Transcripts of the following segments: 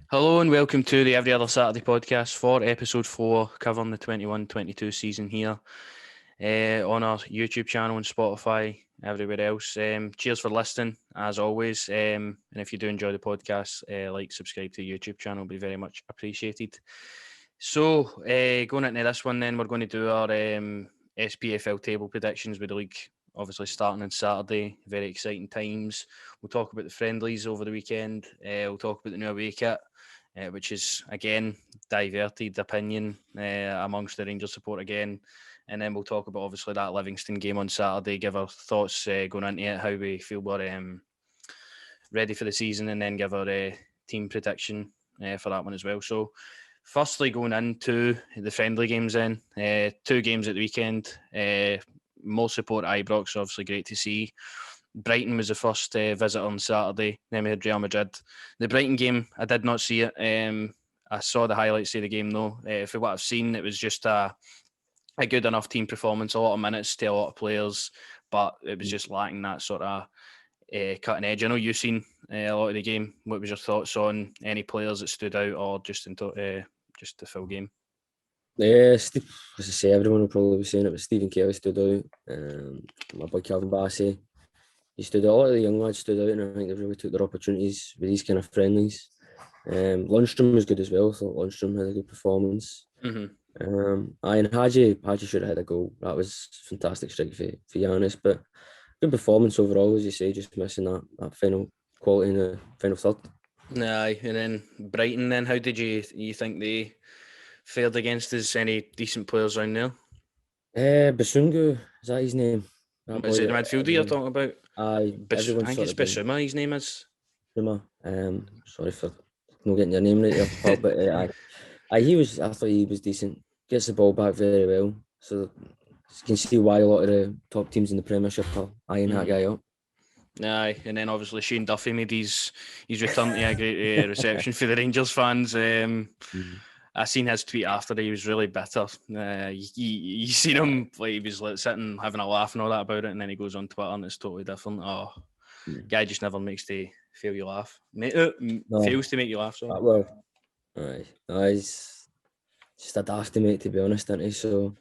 Hello and welcome to the Every Other Saturday podcast for episode 4, covering the 21-22 season here on our YouTube channel and Spotify, everywhere else. Cheers for listening, as always. And if you do enjoy the podcast, subscribe to the YouTube channel, will be very much appreciated. So, going into this one then, we're going to do our Spfl table predictions with the league obviously starting on Saturday. Very exciting times. We'll talk about the friendlies over the weekend. We'll talk about the new away kit, which is, again, diverted opinion amongst the Rangers support again. And then we'll talk about, obviously, that Livingston game on Saturday, give our thoughts going into it, how we feel we're ready for the season, and then give our team prediction for that one as well. So, firstly, going into the friendly games then, 2 games at the weekend. More support at Ibrox, obviously great to see. Brighton was the first visit on Saturday. Then we had Real Madrid. The Brighton game, I did not see it. I saw the highlights of the game though. For what I've seen, it was just a good enough team performance. A lot of minutes to a lot of players, but it was just lacking that sort of cutting edge. I know you've seen a lot of the game. What was your thoughts on any players that stood out, or just just the full game? Yeah, as I say, everyone will probably be saying it, but Stephen Kelly stood out. My boy Calvin Bassey, he stood out. A lot of the young lads stood out, and I think they've really took their opportunities with these kind of friendlies. Lundstrom was good as well. I thought Lundstrom had a good performance. And Hadji should have had a goal. That was a fantastic strike for Giannis, but good performance overall, as you say, just missing that final quality in the final third. Aye, and then Brighton. Then how did you think they fared against us? Any decent players around there? Basungu, is that his name? Is it the midfielder you're talking about? I think it's Bissouma, his name is. Bissouma. Sorry for not getting your name right there, Paul, but I thought he was decent. Gets the ball back very well. So you can see why a lot of the top teams in the Premiership are eyeing that guy up. Aye, and then obviously Shane Duffy made his return to a great reception for the Rangers fans. I seen his tweet after. He was really bitter. You seen him, like, he was like sitting having a laugh and all that about it, and then he goes on Twitter and it's totally different. Guy just never makes to feel you laugh. Fails to make you laugh. Sorry. Well, he's just a dafty mate, to be honest, isn't he? So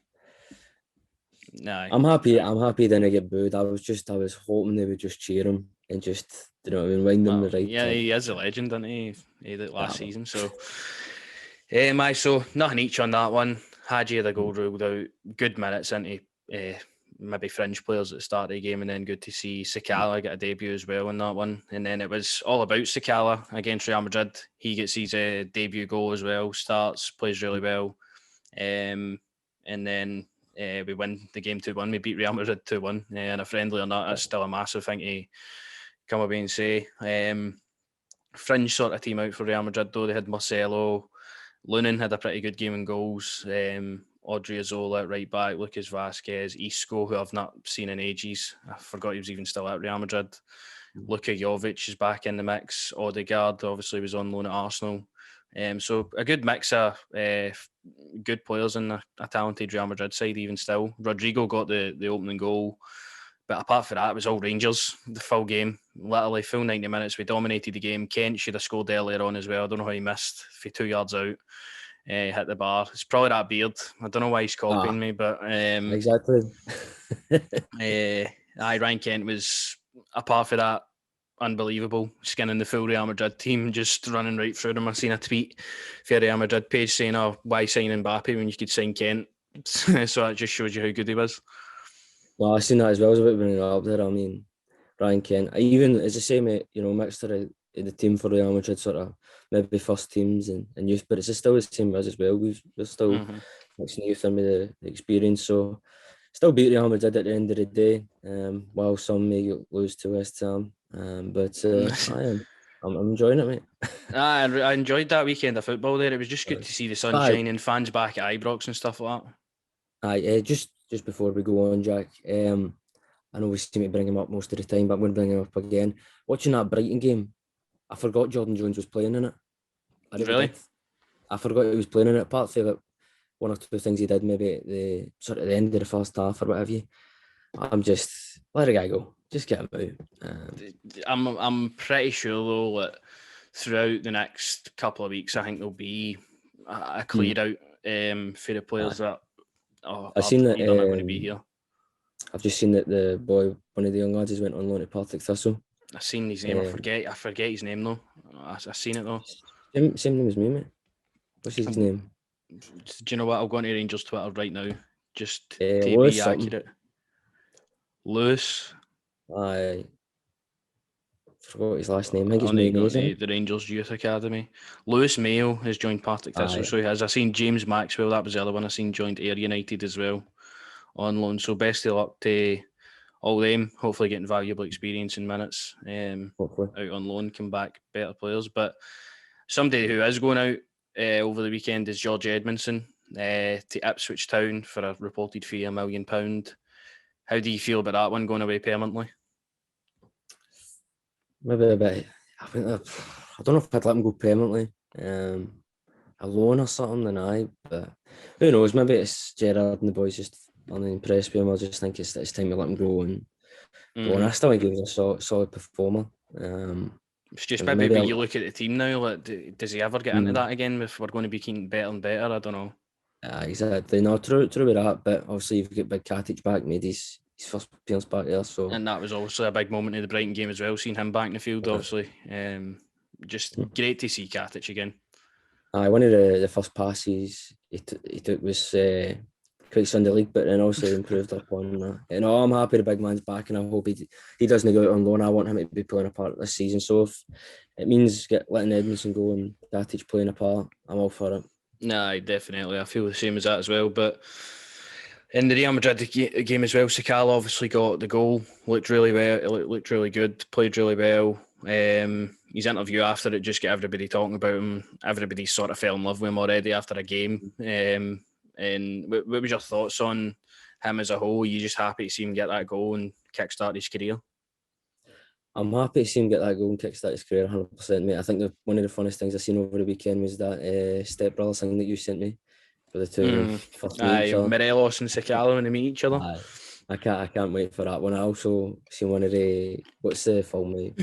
I'm happy. I'm happy he didn't get booed. I was hoping they would just cheer him and just, wind him the right. Yeah, he is a legend, isn't he? He did last season, so. So nothing each on that one. Hadji had a goal ruled out. Good minutes into maybe fringe players at the start of the game, and then good to see Sakala get a debut as well in that one. And then it was all about Sakala against Real Madrid. He gets his debut goal as well. Starts, plays really well, and then we win the game 2-1. We beat Real Madrid 2-1, and a friendly or not, that's still a massive thing to come away and say. Fringe sort of team out for Real Madrid though. They had Marcelo. Lunin had a pretty good game in goals. Audrey Azola at right back, Lucas Vasquez, Isco, who I've not seen in ages. I forgot he was even still at Real Madrid. Luka Jovic is back in the mix. Odegaard obviously was on loan at Arsenal. So a good mix of good players in a talented Real Madrid side even still. Rodrigo got the opening goal. But apart from that, it was all Rangers, the full game. Literally, full 90 minutes. We dominated the game. Kent should have scored earlier on as well. I don't know how he missed for 2 yards out. Hit the bar. It's probably that beard. I don't know why he's copying me, but... exactly. Ryan Kent was, apart from that, unbelievable. Skinning the full Real Madrid team, just running right through them. I seen a tweet for the Real Madrid page saying, why sign Mbappe when you could sign Kent? So that just shows you how good he was. Well, I seen that as well as about bringing it up there. I mean, Ryan Kent, even as I say, mate, mixture of the team for Real Madrid, sort of maybe first teams and youth, but it's still the same as well. We're still mixing youth in with the experience, so still beat Real Madrid at the end of the day. While some may lose to West Ham, but I'm enjoying it, mate. I enjoyed that weekend of football there. It was just good to see the sunshine and fans back at Ibrox and stuff like that. Just before we go on, Jack, I know we seem to bring him up most of the time, but I'm going to bring him up again. Watching that Brighton game, I forgot Jordan Jones was playing in it. Really? I forgot he was playing in it, apart from like one or two things he did maybe at the end of the first half or whatever. I'm just, let the guy go. Just get him out. I'm pretty sure though that throughout the next couple of weeks, I think there'll be a clear out for the players that are I've seen that. either not going to be here. I've just seen that the boy, one of the young lads, has went on loan to Partick Thistle. I've seen his name. I forget his name though. I've seen it though. Same name as me, mate. What's his name? Do you know what? I'll go into Rangers Twitter right now. Just to Lewis be accurate. Lewis. I forgot his last name. I think it's Mayonnaise. The Rangers Youth Academy. Lewis Mayo has joined Partick Thistle, so he has. I seen James Maxwell. That was the other one. I seen joined Ayr United as well on loan. So best of luck to all them. Hopefully getting valuable experience in minutes. Hopefully out on loan, come back better players. But somebody who is going out over the weekend is George Edmondson to Ipswich Town for a reported fee of £1 million. How do you feel about that one going away permanently? Maybe a bit. I don't know if I'd let him go permanently. A loan or something, then but who knows? Maybe it's Gerrard and the boys just unimpressed with him. I just think it's time to let him go and go on. I still think he was a solid performer. It's just maybe when you look at the team now, like, does he ever get into that again if we're going to be getting better and better? I don't know. Exactly. No, true with that, but obviously you've got Big Katic back, made his first appearance back there. So, and that was also a big moment in the Brighton game as well, seeing him back in the field, obviously. Just great to see Katic again. One of the first passes he took was quite Sunday league, but then also improved upon that. I'm happy the big man's back, and I hope he doesn't go out on loan. I want him to be playing a part this season. So if it means letting Edmondson go and Katic playing a part, I'm all for it. Nah, definitely. I feel the same as that as well. But in the Real Madrid game as well, Sakala obviously got the goal, looked really well, looked really good, played really well. His interview after it just got everybody talking about him. Everybody sort of fell in love with him already after a game. And what was your thoughts on him as a whole? Are you just happy to see him get that goal and kickstart his career? I'm happy to see him get that goal and kickstart his career 100%, mate. I think one of the funnest things I seen over the weekend was that Step Brothers thing that you sent me for the two of them first meet each other. Morelos and Sakala when they meet each other. I can't wait for that one. I also seen one of what's the film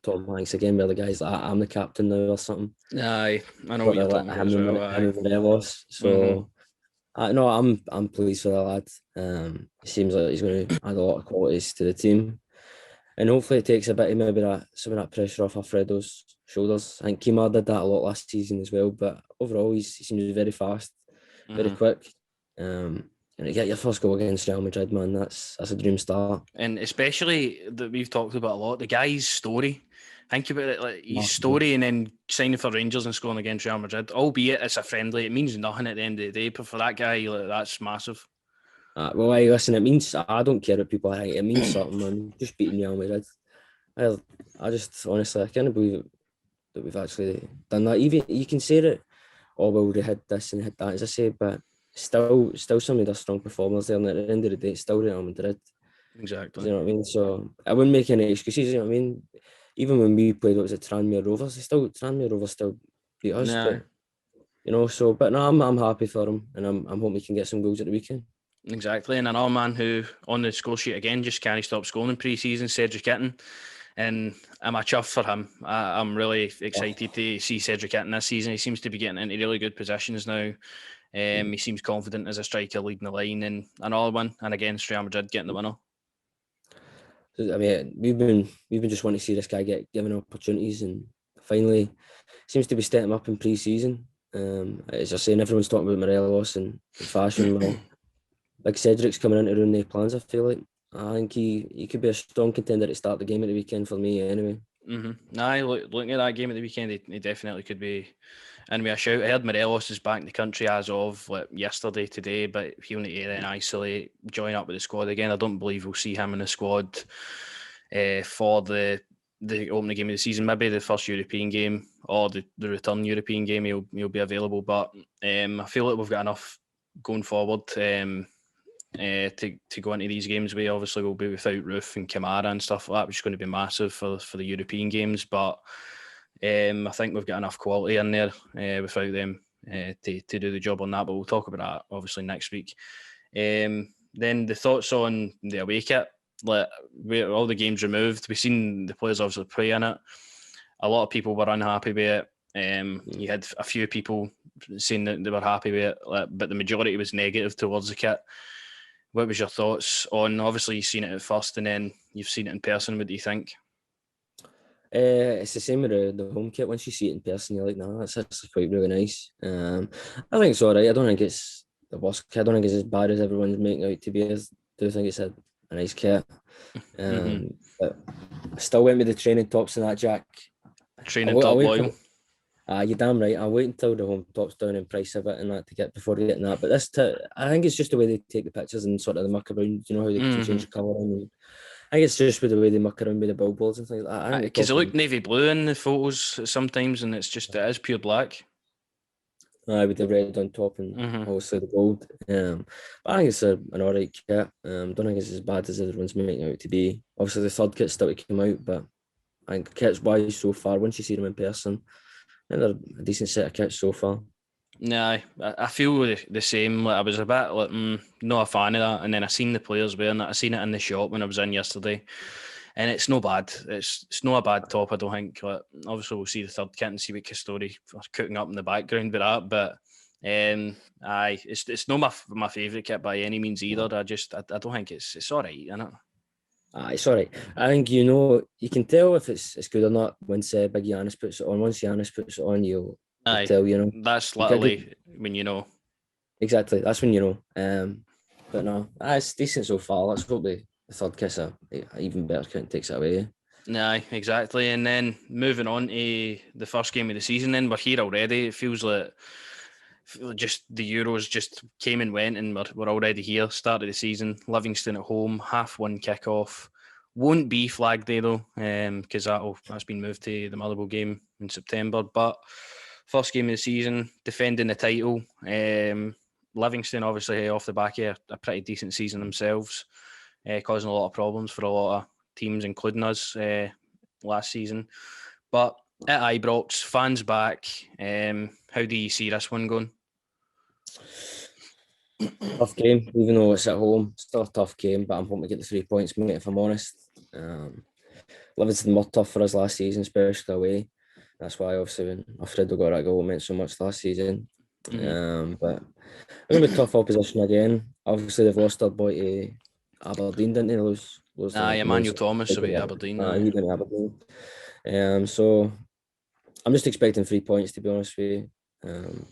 Tom Hanks again, where the guy's like, I'm the captain now or something. Aye, I know what you're talking about as well. Him and Morelos. So I'm pleased for the lad. It seems like he's going to add a lot of qualities to the team. And hopefully it takes a bit of maybe some of that pressure off Alfredo's shoulders. I think Kemar did that a lot last season as well, but overall he seems very fast, very quick. And to get your first goal against Real Madrid, man, that's a dream start. And especially that we've talked about a lot, the guy's story. Think about it, like his story, and then signing for Rangers and scoring against Real Madrid. Albeit it's a friendly, it means nothing at the end of the day, but for that guy, that's massive. Well, listen, it means I don't care what people think. It means something, man. Just beating Real Madrid. I just honestly I can't believe that we've actually done that. Even you can say that, well, they had this and had that, as I say, but still some of the strong performers there. And at the end of the day, it's still Real Madrid. Exactly. You know what I mean? So I wouldn't make any excuses. You know what I mean? Even when we played, what was it, Tranmere Rovers? Tranmere Rovers still beat us. Nah. But but no, I'm happy for him, and I'm hoping he can get some goals at the weekend. Exactly, and another man who on the score sheet again just can't stop scoring in pre-season, Cedric Itten, and I'm a chuff for him. I'm really excited to see Cedric Itten this season. He seems to be getting into really good positions now. He seems confident as a striker leading the line, and another one, and against Real Madrid getting the winner. I mean, we've been just wanting to see this guy get given opportunities, and finally seems to be stepping up in pre-season. As I was saying, everyone's talking about Morelos and fashion. Well, like Cedric's coming in to ruin their plans. I feel like I think he could be a strong contender to start the game at the weekend for me anyway. Looking at that game at the weekend, he definitely could be in with a shout. I heard Morelos is back in the country as of yesterday, today, but he'll need to then isolate, join up with the squad again. I don't believe we'll see him in the squad for the opening game of the season. Maybe the first European game or the return European game he'll be available. But I feel like we've got enough going forward to go into these games. We obviously will be without Roof and Kamara and stuff like that, which is going to be massive for the European games. But I think we've got enough quality in there without them to do the job on that. But we'll talk about that obviously next week. Then the thoughts on the away kit. All the games removed. We've seen the players obviously play in it. a lot of people were unhappy with it. You had a few people saying that they were happy with it, but the majority was negative towards the kit. What was your thoughts on? Obviously, you've seen it at first, and then you've seen it in person. What do you think? It's the same with the home kit. Once you see it in person, you're like, no, that's actually quite really nice. I think it's all right. I don't think it's the worst kit. I don't think it's as bad as everyone's making out to be. I do think it's a nice kit. But I still went with the training tops and that, Jack. Training top loyal. You're damn right. I'll wait until the home top's down in price a bit and that to get before getting that. But I think it's just the way they take the pictures and sort of the muck around. You know how they can change the colour. I think it's just with the way they muck around with the billboards and things like that. Because it look navy blue in the photos sometimes, and it is pure black. With the red on top and obviously the gold. But I think it's an alright kit. Don't think it's as bad as everyone's making it out to be. Obviously the third kit's still to come out, but I think kits wise so far, once you see them in person, I think they're a decent set of kits so far. Nah, I feel the same. Like I was a bit like not a fan of that, and then I seen the players wearing it. I seen it in the shop when I was in yesterday, and it's no bad. It's not a bad top. I don't think. Like, obviously, we'll see the third kit and see what Castori was cooking up in the background with that. But it's not my favourite kit by any means either. I don't think it's all right, innit? It's all right. I think you can tell if it's good or not once Big Giannis puts it on. Once Giannis puts it on, you'll tell. That's literally when you know. Exactly, that's when you know. But no, it's decent so far. Let's hope the third kit's a even better kit takes it away. Nah, exactly. And then moving on to the first game of the season, then we're here already. It feels like just the Euros just came and went, and we're already here. Start of the season, Livingston at home, 1:30 kickoff. Won't be Flag Day though, because that's been moved to the Motherwell game in September. But first game of the season, defending the title. Livingston obviously off the back of a pretty decent season themselves, causing a lot of problems for a lot of teams, including us last season. But at Ibrox, fans back. How do you see this one going? Tough game, even though it's at home. Still a tough game, but I'm hoping to get the 3 points, mate, if I'm honest. Livingston were tough for us last season, especially away. That's why, obviously, when Alfredo got that goal, it meant so much last season. But it's going to be tough opposition again. Obviously, they've lost their boy to Aberdeen, didn't they? Lose Emmanuel Thomas away to Aberdeen. He went to Aberdeen. So I'm just expecting 3 points, to be honest with you.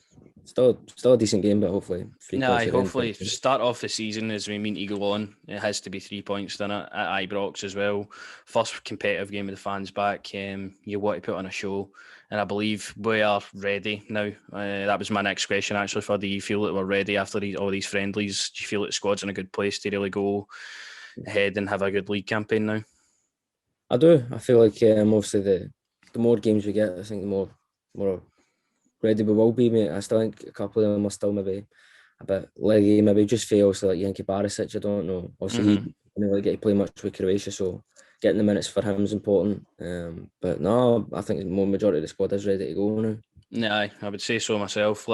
Still a decent game, but hopefully 3 points. Hopefully start off the season as we mean to go on. It has to be 3 points done at Ibrox as well. First competitive game with the fans back. You want to put on a show, and I believe we are ready now. That was my next question actually. Do you feel that we're ready after all these friendlies? Do you feel that the squad's in a good place to really go ahead and have a good league campaign now? I do. I feel like obviously the more games we get, I think the more ready we will be, mate. I still think a couple of them are still maybe a bit leggy, maybe just fails like Yanki Barisic. I don't know. Obviously, he didn't really get to play much with Croatia, so getting the minutes for him is important. But no, I think the majority of the squad is ready to go now. Yeah, I would say so myself.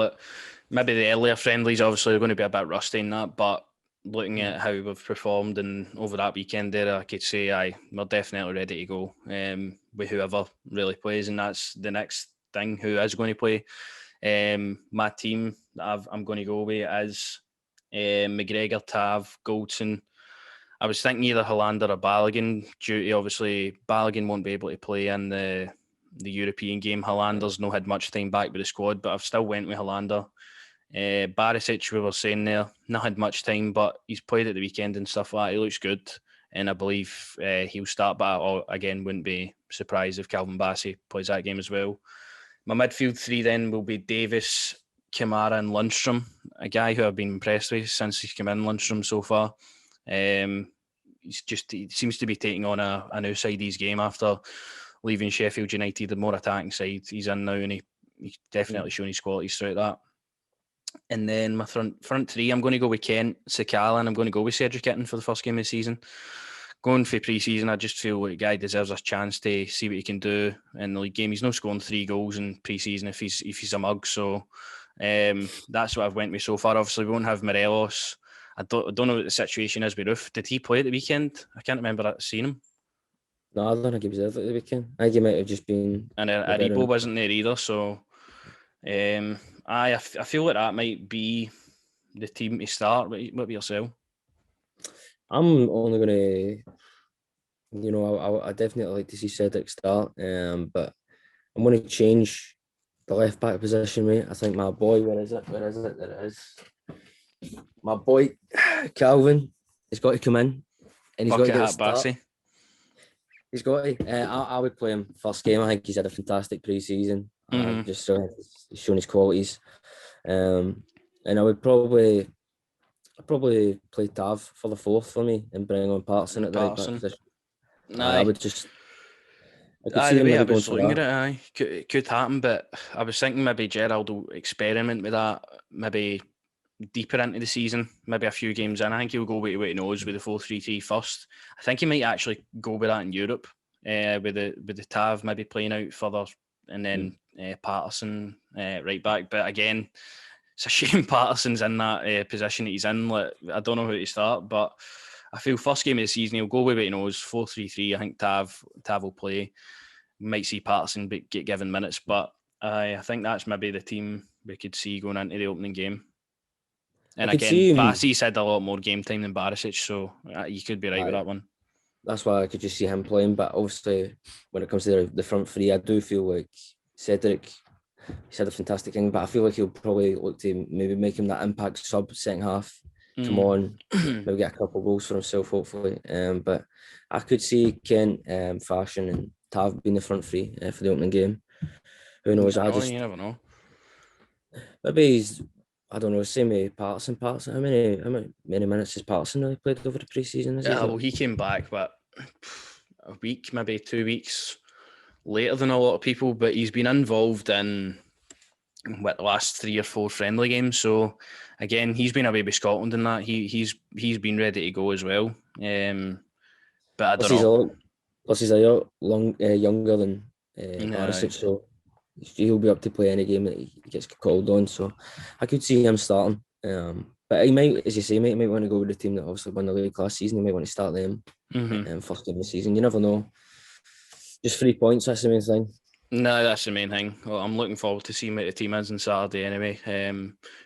Maybe the earlier friendlies obviously are going to be a bit rusty in that, but looking at how we've performed and over that weekend there, I could say we're definitely ready to go with whoever really plays, and that's the next thing, who is going to play. My team that I'm going to go with is McGregor, Tav, Goldson. I was thinking either Hollander or Balogun, due to obviously Balogun won't be able to play in the European game. Hollander's not had much time back with the squad, but I've still went with Hollander. Barisic, we were saying there, not had much time, but he's played at the weekend and stuff like that. He looks good, and I believe he'll start, but I again wouldn't be surprised if Calvin Bassey plays that game as well. My midfield three then will be Davis, Kamara and Lundstrom, a guy who I've been impressed with since he's come in, Lundstrom, so far. He seems to be taking on a new side his game after leaving Sheffield United, the more attacking side he's in now, and he's definitely shown his qualities throughout that. And then my front three, I'm going to go with Kent, Sakala, and I'm going to go with Cedric Itten for the first game of the season. Going for pre-season, I just feel like the guy deserves a chance to see what he can do in the league game. He's not scoring 3 goals in pre-season if he's a mug. So that's what I've went with so far. Obviously, we won't have Morelos. I don't know what the situation is with Roof. Did he play at the weekend? I can't remember seeing him. No, I don't think he was there at the weekend. I think he might have just been and maybe Aribo around. wasn't there either. So, I feel like that might be the team to start. What be yourself? I'm only going to, I definitely like to see Cedric start, but I'm going to change the left back position, mate. I think my boy, where is it? Where is it? There it is. My boy, Calvin, has got to come in and he's got to Bucket get the hat start. Bassey. He's got to. I would play him first game. I think he's had a fantastic pre-season. I Mm-hmm. think just so he's shown his qualities. And I would probably play Tav for the fourth for me and bring on Patterson at the right back Patterson. position. I Aye. would just, I could see The them way I maybe going was for looking at that. it, could happen, but I was thinking maybe Gerald will experiment with that, maybe deeper into the season, maybe a few games in. I think he'll go with what he knows with the 4-3-3 first. I think he might actually go with that in Europe, with the Tav maybe playing out further, and then Patterson right back. But again, it's a shame Patterson's in that position that he's in. Like, I don't know who to start, but I feel first game of the season he'll go with what he knows, 4-3-3. I think Tav will play. Might see Patterson get given minutes, but I think that's maybe the team we could see going into the opening game. And I could again, see him. Bassey's had a lot more game time than Barisic, so you could be right with that one. That's why I could just see him playing. But obviously, when it comes to the front three, I do feel like Cedric, he's had a fantastic thing, but I feel like he'll probably look to maybe make him that impact sub second half. Come on, maybe get a couple of goals for himself, hopefully. But I could see Kent, Fashion, and Tav being the front three for the opening game. Who knows? You never know. Maybe he's, I don't know, same with Patterson. How many minutes has Patterson really played over the pre-season? Well, he came back, but a week, maybe 2 weeks later than a lot of people, but he's been involved in the last 3 or 4 friendly games. So again, he's been away with Scotland in that. He's been ready to go as well. But I don't know. Plus he's younger than Barisic, so he'll be up to play any game that he gets called on. So I could see him starting. But he might, as you say, he might want to go with the team that obviously won the league last season. He might want to start them first game of the season. You never know. Just 3 points, that's the main thing. No, that's the main thing. Well, I'm looking forward to seeing what the team is on Saturday anyway.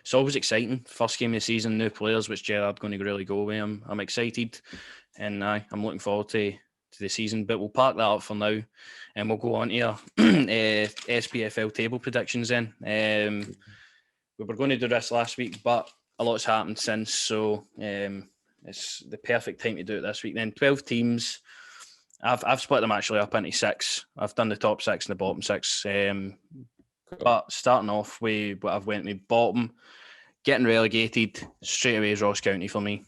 It's always exciting. First game of the season, new players, which Gerard's going to really go with. I'm excited, and I'm looking forward to the season. But we'll park that up for now, and we'll go on to our SPFL table predictions then. We were going to do this last week, but a lot's happened since, so it's the perfect time to do it this week. Then 12 teams. I've split them actually up into 6. I've done the top 6 and the bottom 6. But starting off with what I've went with bottom, getting relegated straight away is Ross County for me.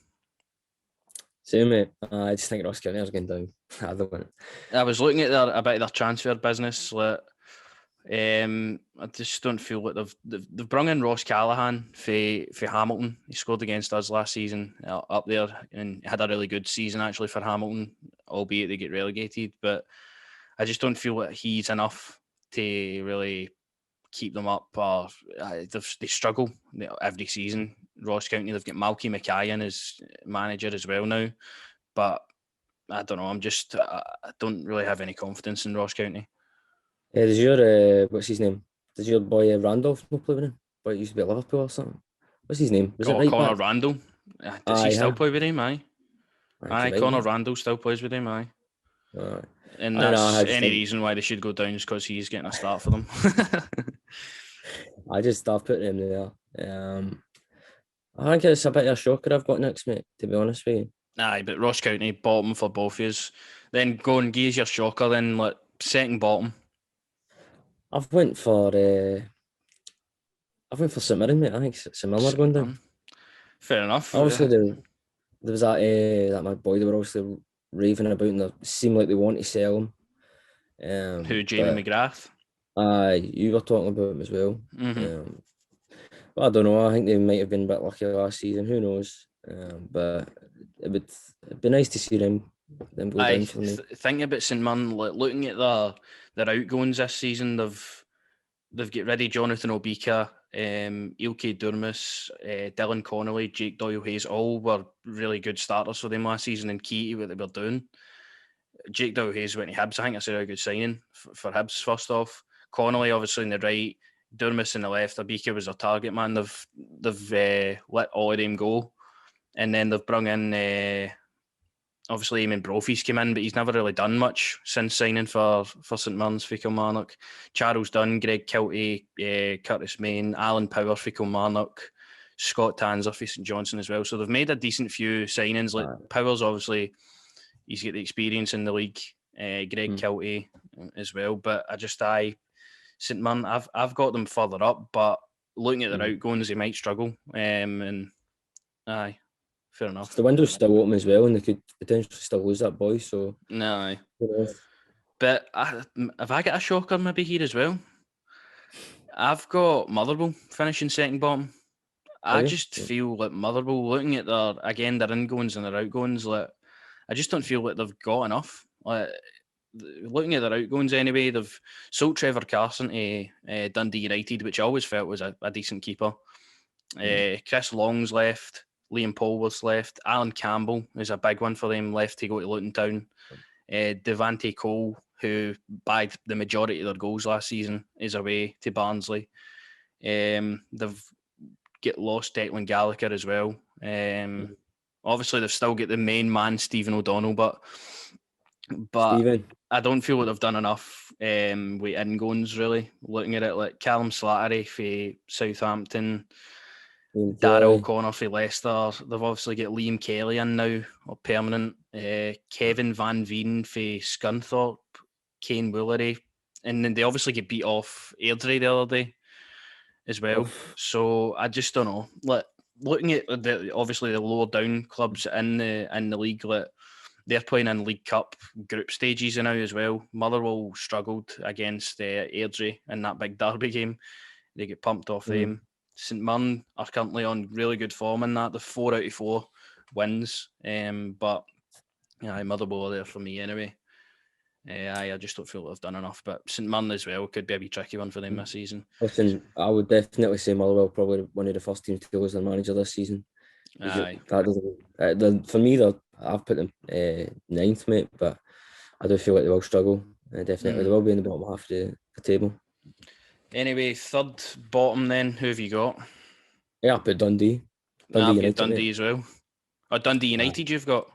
Same, mate. I just think Ross County is going down. I was looking at a bit of their transfer business. Like, I just don't feel like they've brought in Ross Callaghan for Hamilton. He scored against us last season up there and had a really good season actually for Hamilton, albeit they get relegated. But I just don't feel like he's enough to really keep them up. Or they struggle every season. Ross County, they've got Malky Mackay in as manager as well now, but I don't know. I don't really have any confidence in Ross County. Does your what's his name? Does your boy Randolph not play with him? Boy, used to be at Liverpool or something. What's his name? Was it right Connor back? Randall. Does he still play with him? Aye. Connor Randall still plays with him. Aye. And that's any reason why they should go down is because he's getting a start for them. I just start putting him there. I think it's a bit of a shocker I've got next, mate, to be honest with you. Aye, but Ross County, bottom for both of us. Then go and give your shocker, then like second bottom. I've went for St Mirren, mate. I think St Mirren are going down. Fair enough. Obviously, there was that my boy, they were obviously raving about and it seemed like they want to sell him. Who, Jamie McGrath? You were talking about him as well. But I don't know. I think they might have been a bit lucky last season. Who knows? But it'd be nice to see them go down for me. Thinking about St Mirren, looking at their outgoings this season, they've got rid of Jonathan Obika, Ilkay Durmus, Dylan Connolly, Jake Doyle Hayes. All were really good starters for them last season and key to what they were doing. Jake Doyle-Hayes went to Hibs. I think that's a very good signing for Hibs, first off. Connolly, obviously, on the right. Durmus on the left. Abika was their target man. They've let all of them go. And then they've brought in, obviously, Eamon Brophy's came in, but he's never really done much since signing for St Mirren's for Kilmarnock. Charles Dunn, Greg Kilty, Curtis Main, Alan Power for Kilmarnock, Scott Tanser for St Johnstone as well. So they've made a decent few signings. Like Power's obviously, he's got the experience in the league. Greg Kilty as well. But St Mirren, I've got them further up, but looking at their outgoings, they might struggle. And aye, fair enough. The window's still open as well, and they could potentially still lose that boy. So no, aye. But have I got a shocker maybe here as well? I've got Motherwell finishing second bottom. I just feel like Motherwell, looking at their ingoings and their outgoings, like I just don't feel like they've got enough. Like, looking at their outgoings anyway, they've sold Trevor Carson to Dundee United, which I always felt was a decent keeper. Chris Long's left, Liam Polworth's left, Alan Campbell is a big one for them, left to go to Luton Town. Devante Cole, who bagged the majority of their goals last season, is away to Barnsley. They've lost Declan Gallagher as well. Obviously, they've still got the main man, Stephen O'Donnell, but Steven. I don't feel like they've done enough with ingoings, really. Looking at it, like Callum Slattery for Southampton, Darryl Connor for Leicester. They've obviously got Liam Kelly in now, or permanent. Kevin Van Veen for Scunthorpe, Kane Woolery. And then they obviously get beat off Airdrie the other day as well. So I just don't know. Like, looking at obviously the lower down clubs in the league, like, they're playing in League Cup group stages now as well. Motherwell struggled against Airdrie in that big derby game. They get pumped off them. St Mirren are currently on really good form in that. The 4 out of 4 wins. But yeah, Motherwell are there for me anyway. I just don't feel they've done enough. But St Mirren as well could be a wee tricky one for them this season. Listen, I would definitely say Motherwell probably one of the first teams to lose their manager this season. Aye. For me, I've put them ninth, mate, but I do feel like they will struggle. Definitely, they will be in the bottom half of the table. Anyway, third bottom then, who have you got? Yeah, I put Dundee. I've got Dundee as well. Or Dundee United you've got?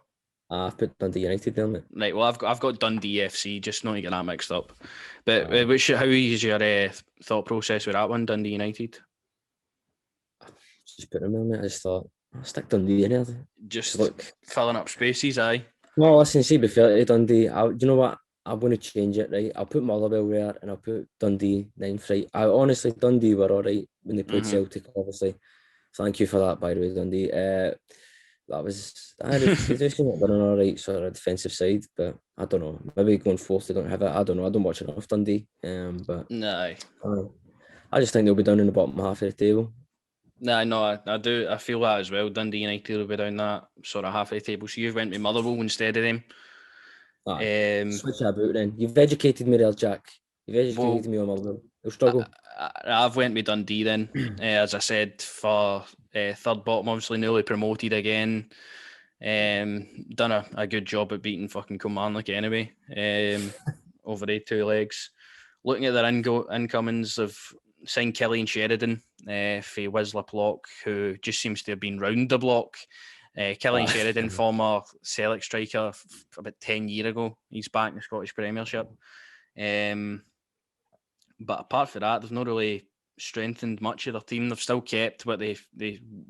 I've put Dundee United down, mate. Right, well, I've got Dundee FC, just not to get that mixed up. But how is your thought process with that one, Dundee United? Just put them in, mate. I just thought, I'll stick Dundee in there. Just filling up spaces, aye? No, listen, see, before to Dundee, do you know what? I'm going to change it, right? I'll put Motherwell there and I'll put Dundee ninth, right? Honestly, Dundee were all right when they played Celtic, obviously. Thank you for that, by the way, Dundee. They just seem like they're on all right sort of defensive side, but I don't know. Maybe going fourth, they don't have it. I don't know. I don't watch enough Dundee. But no, I just think they'll be down in the bottom half of the table. No, I do. I feel that as well. Dundee United will be down that sort of half of the table. So you've went with Motherwell instead of them. Switch that about then. You've educated me there, Jack. You've educated me on Motherwell. They'll struggle. I've went with Dundee then. As I said, for third bottom, obviously newly promoted again. Done a good job at beating fucking Kilmarnock anyway. Over the 2 legs. Looking at their incomings, they've signed Killian Sheridan for Wisla Plock, who just seems to have been round the block. Killian Sheridan, former Celtic striker about 10 years ago. He's back in the Scottish Premiership. But apart from that, they've not really strengthened much of their team. They've still kept what they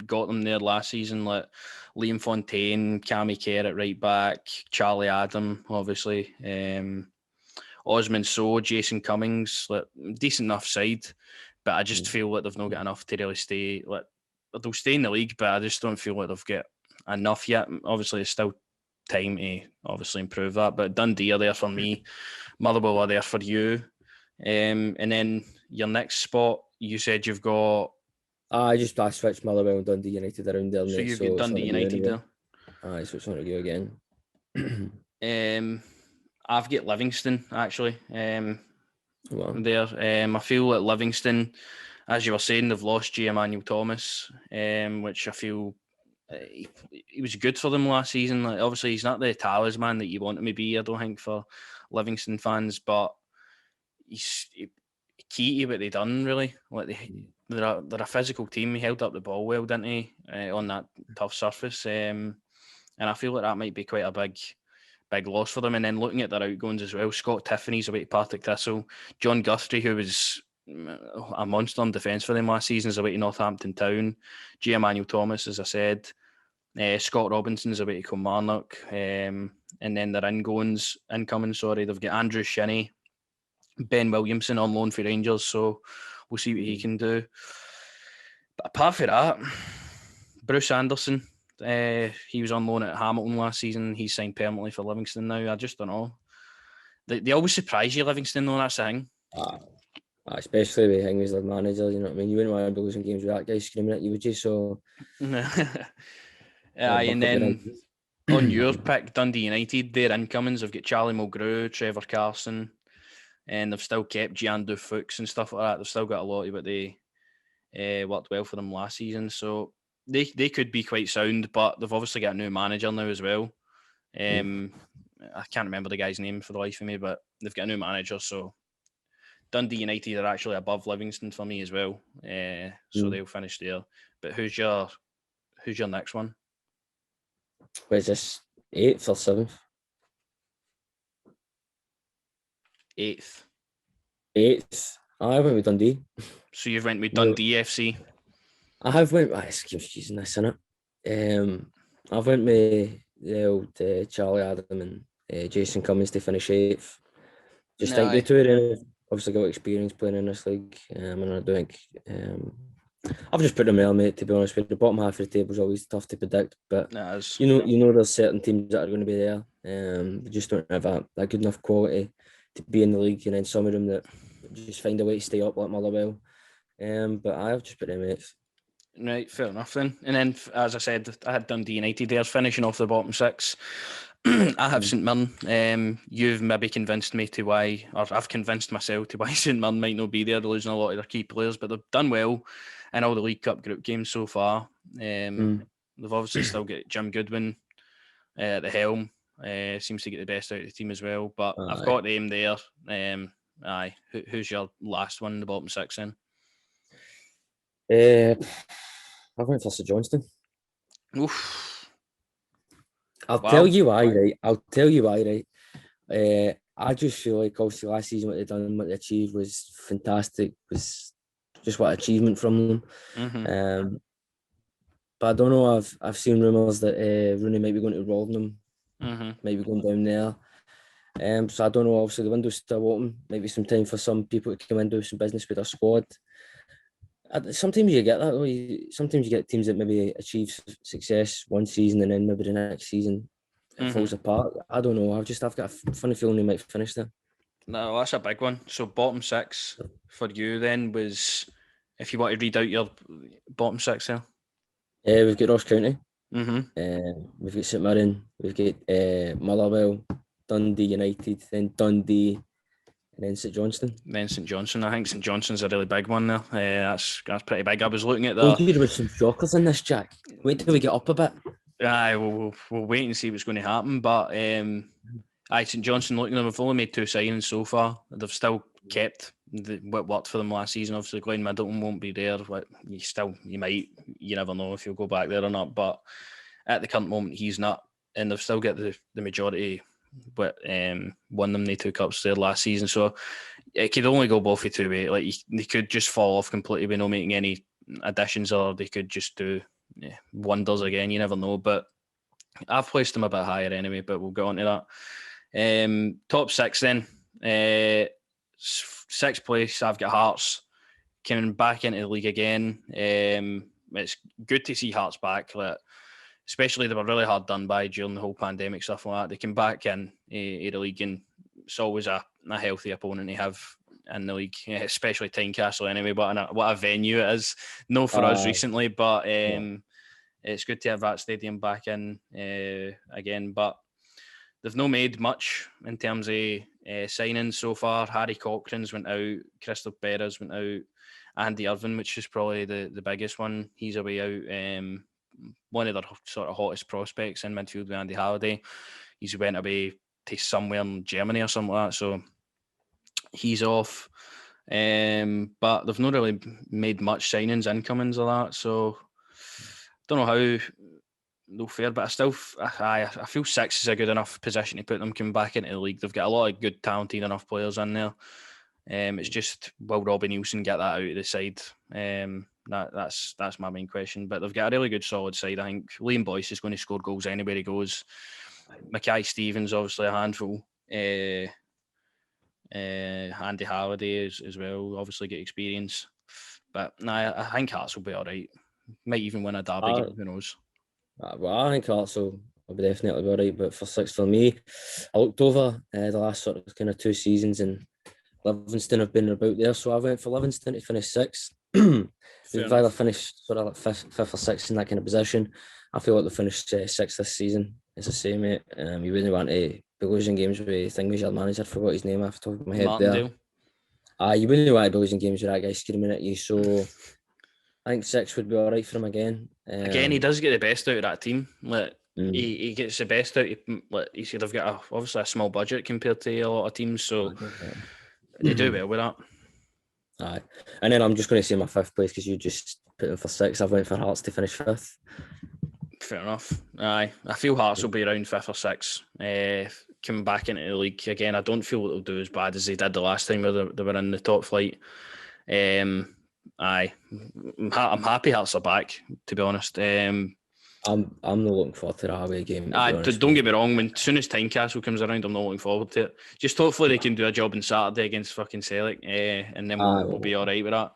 got them there last season, like Liam Fontaine, Cammy Kerr at right back, Charlie Adam, obviously, Osman Sow, Jason Cummings, like decent enough side. But I just feel like they've not got enough to really stay. Like, they'll stay in the league, but I just don't feel like they've got enough yet. Obviously, there's still time to obviously improve that. But Dundee are there for me. Motherwell are there for you. And then your next spot, you said you've got. I switched Motherwell and Dundee United around there. So you've got Dundee United there. So it's not you again. I've got Livingston actually. There. I feel like Livingston, as you were saying, they've lost G. Emmanuel Thomas, which I feel he was good for them last season. Like, obviously, he's not the talisman that you want him to be, I don't think, for Livingston fans, but he's key to what they done, really. Like they're a physical team. He held up the ball well, didn't he, on that tough surface? And I feel like that might be quite a big loss for them. And then looking at their outgoings as well, Scott Tiffany's away to Partick Thistle. John Guthrie, who was a monster in defence for them last season, is away to Northampton Town. G. Emmanuel Thomas, as I said. Scott Robinson's away to Kilmarnock. And then their incoming, they've got Andrew Shinney, Ben Williamson on loan for Rangers, so we'll see what he can do. But apart from that, Bruce Anderson, he was on loan at Hamilton last season. He's signed permanently for Livingston now. I just don't know. They always surprise you, Livingston, though, that's the thing. Especially with him as their manager, you know what I mean? You wouldn't want to be losing games with that guy screaming at you, would you? So... and then on your pick, Dundee United, their incomings have got Charlie Mulgrew, Trevor Carson, and they've still kept Giandu Fuchs and stuff like that. They've still got a lot of it. They worked well for them last season, so they could be quite sound, but they've obviously got a new manager now as well. I can't remember the guy's name for the life of me, but they've got a new manager, so Dundee United are actually above Livingston for me as well. So they'll finish there. But who's your next one? What is this, 8th or 7th? 8th. 8th. I went with Dundee. So you've went with Dundee FC? I have went... Excuse using this, innit? I've went with the old Charlie Adam and Jason Cummins to finish 8th. Just think the two of them obviously got experience playing in this league. And I don't think... I've just put them there, mate, to be honest with you. The bottom half of the table is always tough to predict, but you know there's certain teams that are going to be there. They just don't have that good enough quality to be in the league, and then some of them that just find a way to stay up like Motherwell. But I've just put them mates. Right, fair enough then. And then, as I said, I had Dundee United there, finishing off the bottom 6. I have St Mirren. You've maybe convinced me to why, or I've convinced myself to why St Mirren might not be there. They're losing a lot of their key players, but they've done well in all the League Cup group games so far. They've obviously still got Jim Goodwin at the helm. Seems to get the best out of the team as well. But I've got them there. Who's your last one in the bottom 6 then? I went for St Johnstone. Oof. I'll tell you why, right? I just feel like obviously last season what they done, what they achieved was fantastic. Was just what achievement from them. But I don't know. I've seen rumours that Rooney might be going to Rotherham, might be going down there. So I don't know. Obviously the window's still open. Maybe some time for some people to come and do some business with their squad. Sometimes you get that though. Sometimes you get teams that maybe achieve success one season and then maybe the next season it falls apart. I don't know. I've got a funny feeling they might finish there. No, that's a big one. So bottom 6 for you then was, if you want to read out your bottom 6 there. We've got Ross County. We've got St Mirren. We've got Motherwell, Dundee United, then Dundee, and then St Johnstone. Then St Johnstone. I think St Johnstone's a really big one there. That's pretty big. I was looking at that. There was some shockers in this, Jack. Wait till we get up a bit. We'll wait and see what's going to happen. But St Johnstone, looking at them, have only made 2 signings so far. They've still kept what worked for them last season. Obviously, Glenn Middleton won't be there. You never know if he'll go back there or not. But at the current moment, he's not. And they've still got the majority, but won them the 2 cups there last season. So it could only go both two ways. Like they could just fall off completely with no making any additions, or they could just do wonders again. You never know. But I've placed them a bit higher anyway. But we'll get on to that. Top 6 then. 6th place, I've got Hearts coming back into the league again. It's good to see Hearts back. Especially they were really hard done by during the whole pandemic stuff like that. They came back in the league, and it's always a healthy opponent to have in the league, especially Tynecastle anyway. But what a venue it is. No for us recently, but it's good to have that stadium back in again. But they've not made much in terms of signings so far. Harry Cochrane's went out, Crystal Perez went out, Andy Irvine, which is probably the biggest one. He's away out. one of their sort of hottest prospects in midfield with Andy Halliday. He's went away to somewhere in Germany or something like that, so he's off. But they've not really made much signings, incomings or that, so don't know how they'll fare, but I feel 6 is a good enough position to put them coming back into the league. They've got a lot of good, talented enough players in there. It's just, will Robbie Nielsen get that out of the side? That's my main question. But they've got a really good, solid side. I think Liam Boyce is going to score goals anywhere he goes. Mackay Stevens, obviously a handful. Andy Halliday as well, obviously get experience. But I think Hearts will be all right. Might even win a derby game, who knows? Well, I think Hearts will be definitely be all right. But for 6 for me, I looked over the last sort of kind of 2 seasons, and Livingston have been about there. So I went for Livingston to finish 6th. They've either finished sort of like fifth or 6th in that kind of position. I feel like they finished 6th this season. As I say, mate, you wouldn't want to be losing games with your manager. I forgot his name off the top of my head Martindale. there. You wouldn't want to be losing games with that guy screaming at you. So I think 6 would be all right for him again. Again, he does get the best out of that team. Like he gets the best out. Like he said, they've got obviously a small budget compared to a lot of teams, so they do well with that. Aye, and then I'm just going to say my 5th place because you just put him for 6. I've went for Hearts to finish 5th. Fair enough. Aye, I feel Hearts will be around 5th or 6th. Coming back into the league again, I don't feel they'll do as bad as they did the last time where they were in the top flight. Aye, I'm happy Hearts are back, to be honest. I'm not looking forward to the away game. Don't get me wrong. As soon as Tynecastle comes around, I'm not looking forward to it. Just hopefully they can do a job on Saturday against fucking Celtic, and then we'll be all right with that.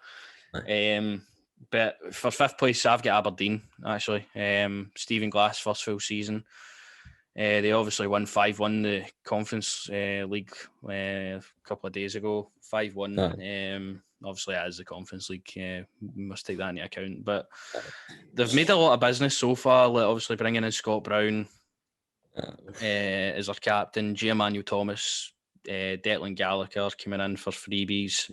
But for 5th place, I've got Aberdeen actually. Stephen Glass first full season. They obviously won 5-1 the Conference League a couple of days ago. 5-1. Obviously, as the Conference League, we must take that into account. But they've made a lot of business so far. Like obviously, bringing in Scott Brown as our captain, J. Emmanuel Thomas, Declan Gallagher coming in for freebies,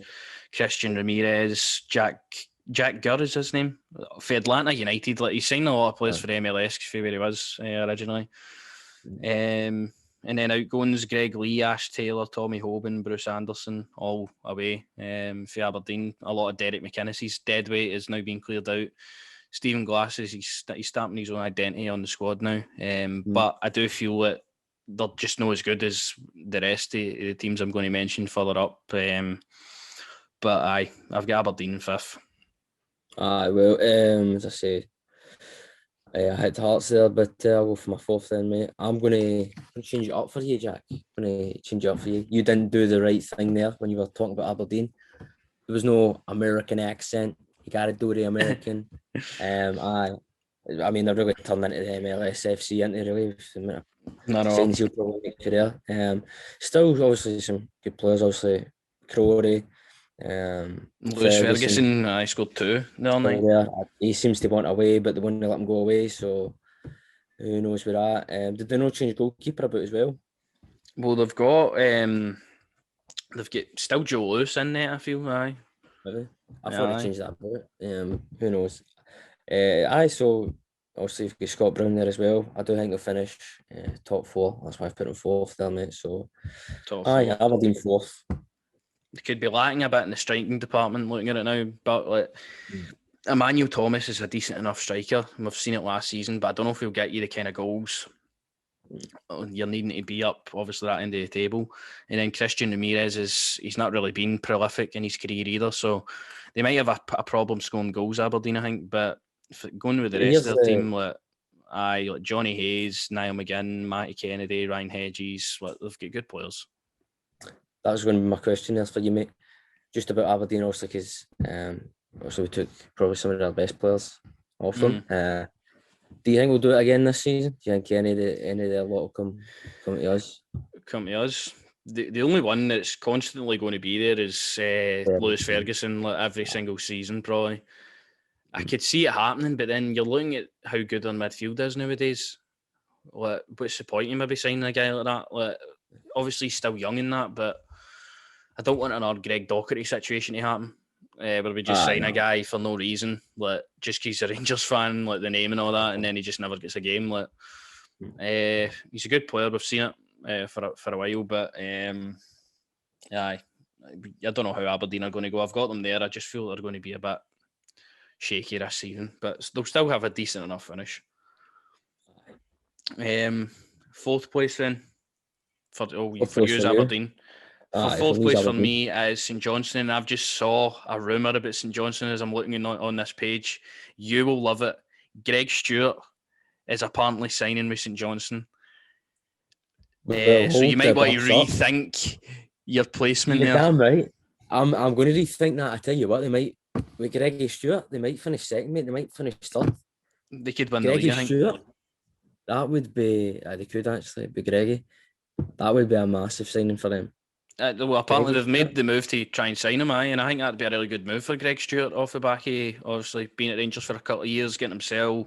Christian Ramirez, Jack Gurr is his name, for Atlanta United. Like he's signed a lot of players for MLS for where he was originally. And then outgoings, Greg Lee, Ash Taylor, Tommy Hoban, Bruce Anderson, all away for Aberdeen. A lot of Derek McInnes's dead weight is now being cleared out. Stephen Glass he's stamping his own identity on the squad now. But I do feel that they're just not as good as the rest of the teams I'm going to mention further up. But I've got Aberdeen in 5th. Well, as I say, I had Hearts there, but I'll go for my 4th then, mate. I'm going to change it up for you, Jack. I'm going to change it up for you. You didn't do the right thing there when you were talking about Aberdeen. There was no American accent. You got to do the American. I mean, they're really turned into the MLSFC, aren't they, really? Signs he'll probably make career. Still, obviously, some good players. Obviously, Crowley. Lewis Ferguson, I scored 2 the other night. He seems to want away, but they wouldn't let him go away, so who knows with that. Did they not change goalkeeper about as well? Well, they've got still Joe Lewis in there, I feel. Aye. Maybe. I thought they changed that about. Who knows? So obviously you've got Scott Brown there as well. I do think they'll finish top 4. That's why I've put him 4th there, mate. So Aberdeen 4th. They could be lacking a bit in the striking department looking at it now, but like Emmanuel Thomas is a decent enough striker, and we've seen it last season, but I don't know if he'll get you the kind of goals you're needing to be up, obviously, that end of the table. And then Christian Ramirez he's not really been prolific in his career either, so they might have a problem scoring goals, Aberdeen, I think, but going with the rest of their team, like Johnny Hayes, Niall McGinn, Matty Kennedy, Ryan Hedges, they've got good players. That was going to be my question there for you, mate. Just about Aberdeen, obviously, because we took probably some of their best players off them. Do you think we'll do it again this season? Do you think any of their lot will come to us? Come to us? The only one that's constantly going to be there is Lewis Ferguson, like every single season, probably. I could see it happening, but then you're looking at how good their midfield is nowadays. Like, what's the point in maybe signing a guy like that? Like, obviously, he's still young in that, but I don't want another Greg Docherty situation to happen. where we just sign a guy for no reason, like just because he's a Rangers fan, like the name and all that, and then he just never gets a game. Like, he's a good player. We've seen it for a while, but I don't know how Aberdeen are going to go. I've got them there. I just feel they're going to be a bit shaky this season, but they'll still have a decent enough finish. Fourth place then for you, Aberdeen. Fourth place for me is St Johnstone, and I've just saw a rumour about St Johnstone as I'm looking on this page. You will love it. Greg Stewart is apparently signing with St Johnstone. So you might want to rethink your placement there. Damn right. I'm going to rethink that. I tell you what, they might, with Greggy Stewart, they might finish second, mate. They might finish third. They could win the league, I think. Stewart, that would be, they could actually be Greggy. That would be a massive signing for them. Well, apparently they've made the move to try and sign him, and I think that'd be a really good move for Greg Stewart off the back of obviously being at Rangers for a couple of years, getting himself.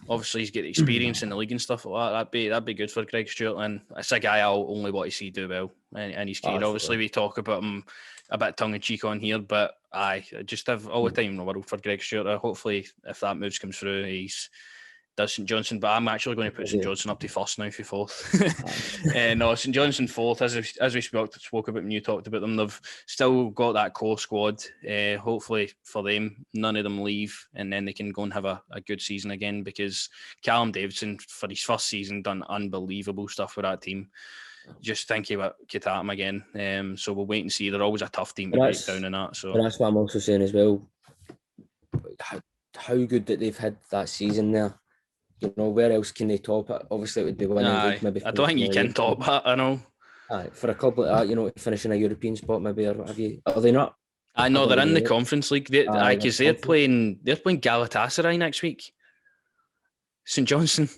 Obviously, he's got experience in the league and stuff like that. That'd be good for Greg Stewart, and it's a guy I'll only want to see do well in his career. Obviously, we talk about him a bit tongue in cheek on here, but I just have all the time in the world for Greg Stewart. Hopefully, if that move comes through, he's does St Johnstone, but I'm actually going to put St Johnstone up to first now for fourth. No, St Johnstone fourth, as we spoke about when you talked about them, they've still got that core squad. Hopefully for them, none of them leave, and then they can go and have a good season again, because Callum Davidson, for his first season, done unbelievable stuff with that team. Just think about could happen again. So we'll wait and see. They're always a tough team to break down in that. So but that's what I'm also saying as well. How good that they've had that season there. You know, where else can they top it? Obviously, it would be winning. Maybe I don't think you can top that. I know. For a club like that, you know, finishing a European spot, maybe, or what have you? Are they not? I know they're in the Conference League. Because they're playing Galatasaray next week. St Johnstone.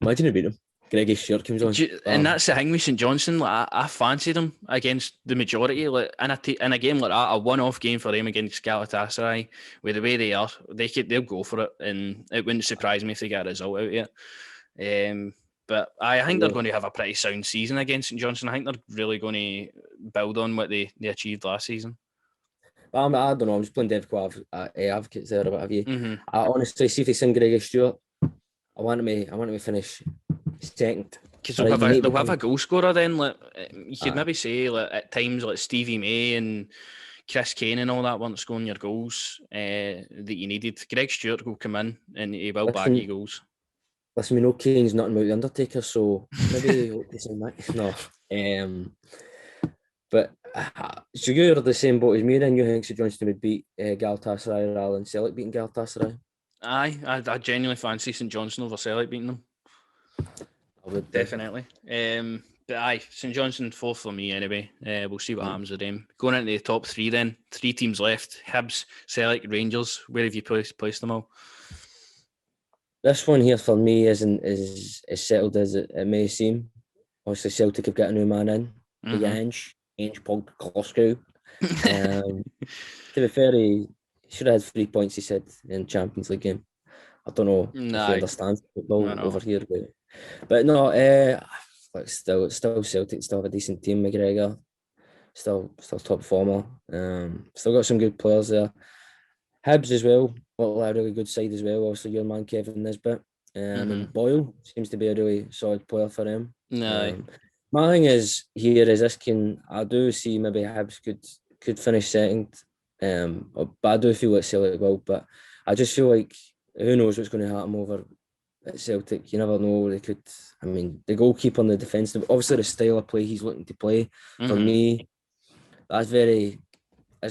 Imagine it beat them. Greggy Stewart comes on, and that's the thing with St Johnstone. Like, I fancy them against the majority. Like in a game like that, a one-off game for them against Galatasaray, with the way they are, they'll go for it, and it wouldn't surprise me if they get a result out of it. But I think they're going to have a pretty sound season against St Johnstone. I think they're really going to build on what they achieved last season. I don't know. I'm just playing Devco advocates there, or what have you. Mm-hmm. I honestly see if they sing Greggy Stewart, I want to finish second. Because they'll have a goal scorer then. Like, you could maybe say like, at times like Stevie May and Chris Kane and all that weren't scoring your goals that you needed. Greg Stewart will come in and he will bag you goals. Listen, we know Kane's nothing about the Undertaker, so maybe no. But so you're the same boat as me then. You think St Johnstone would beat Galatasaray rather than Celtic beating Galatasaray? Aye, I genuinely fancy St Johnstone over Celtic beating them. I would definitely. But aye, St Johnstone fourth for me anyway. We'll see what happens with them. Going into the top three then. 3 teams left. Hibs, Celtic, Rangers. Where have you placed them all? This one here for me isn't as settled as it may seem. Obviously, Celtic have got a new man in. Ange Postecoglou. To be fair, he should have had 3 points, he said, in Champions League game. I don't know if he understands football over here. But no, still Celtic, still have a decent team. McGregor, still top performer. Still got some good players there. Hibs as well, well, a really good side as well. Also, your man Kevin Nisbet. And Boyle seems to be a really solid player for him. My thing is I do see maybe Hibs could finish second. But I do feel like Celtic will. But I just feel like who knows what's going to happen over at Celtic. You never know. They could. I mean, the goalkeeper and the defence. Obviously, the style of play he's looking to play. For me, it's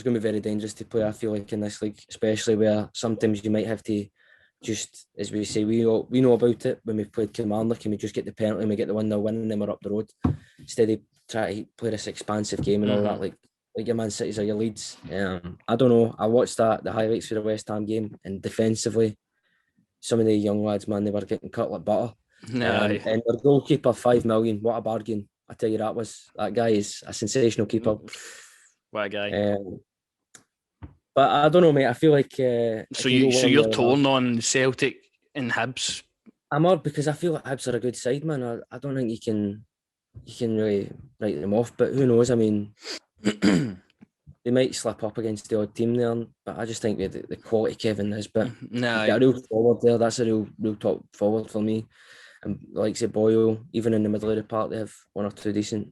going to be very dangerous to play. I feel like in this league, especially where sometimes you might have to just, as we say, we know about it when we've played Kilmarnock, and we just get the penalty and we get the 1-0 win and then we're up the road. Instead of try to play this expansive game and all that, like your Man Cities or your Leeds. I don't know. I watched the highlights for the West Ham game, and defensively, some of the young lads, man, they were getting cut like butter. And their goalkeeper, 5 million, what a bargain. I tell you, that guy is a sensational keeper. What a guy. But I don't know, mate. I feel like so you're torn on Celtic and Hibs. I'm odd because I feel like Hibs are a good side, man. I don't think you can really write them off. But who knows? I mean, they might slip up against the odd team there, but I just think with the quality Kevin Nisbet, Nah, he's got a real forward there. That's a real top forward for me. And like say Boyle, even in the middle of the park, they have one or two decent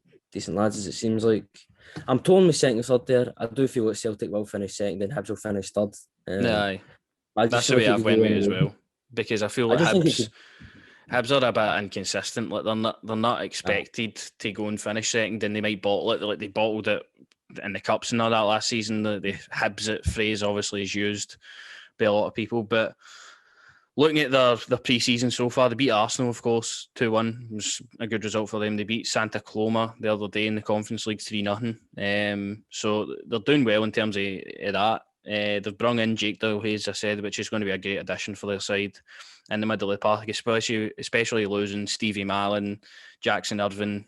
lads. As it seems like, I'm torn with second and third there. I do feel that Celtic will finish second, then Hibs will finish third. nah. I just That's the feel like way it I've could went go with it any as way. well. Because I feel I like just think it Hibs could. Hibs are a bit inconsistent. Like they're not expected to go and finish second, and they might bottle it. Like they bottled it in the cups and all that last season. The Hibs it phrase obviously is used by a lot of people. But looking at their pre-season so far, they beat Arsenal, of course, 2-1. It was a good result for them. They beat Santa Cloma the other day in the Conference League 3-0. So they're doing well in terms of that. They've brought in Jake Delhay, as I said, which is going to be a great addition for their side in the middle of the park, especially losing Stevie Malin, Jackson Irvine.